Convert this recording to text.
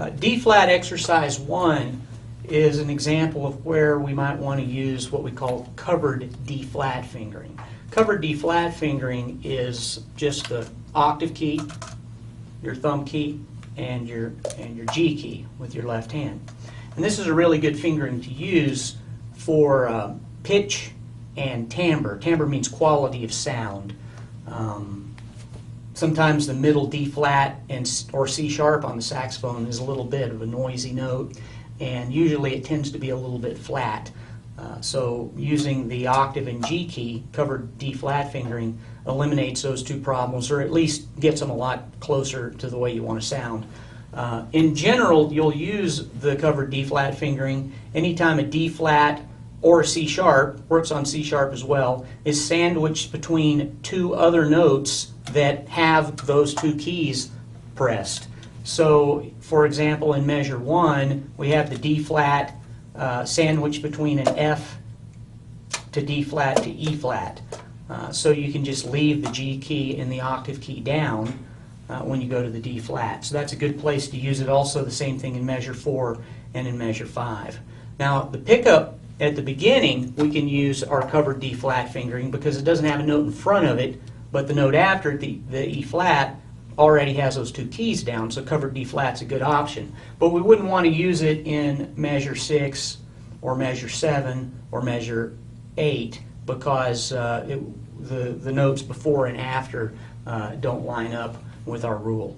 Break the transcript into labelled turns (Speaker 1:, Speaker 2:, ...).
Speaker 1: D flat exercise 1 is an example of where we might want to use what we call covered D flat fingering. Covered D flat fingering is just the octave key, your thumb key, and your G key with your left hand. And this is a really good fingering to use for pitch and timbre. Timbre means quality of sound. Sometimes the middle D flat or C sharp on the saxophone is a little bit of a noisy note, and usually it tends to be a little bit flat. So using the octave and G key, covered D flat fingering, eliminates those two problems, or at least gets them a lot closer to the way you want to sound. In general, you'll use the covered D flat fingering anytime a D flat or a C sharp, works on C sharp as well, is sandwiched between two other notes that have those two keys pressed. So, for example, in measure 1, we have the D flat sandwiched between an F to D flat to E flat. So you can just leave the G key and the octave key down when you go to the D flat. So that's a good place to use it. Also the same thing in measure 4 and in measure 5. Now the pickup at the beginning, we can use our covered D flat fingering because it doesn't have a note in front of it, but the note after it, the E flat, already has those two keys down, so covered D flat's a good option. But we wouldn't want to use it in measure 6 or measure 7 or measure 8 because the notes before and after don't line up with our rule.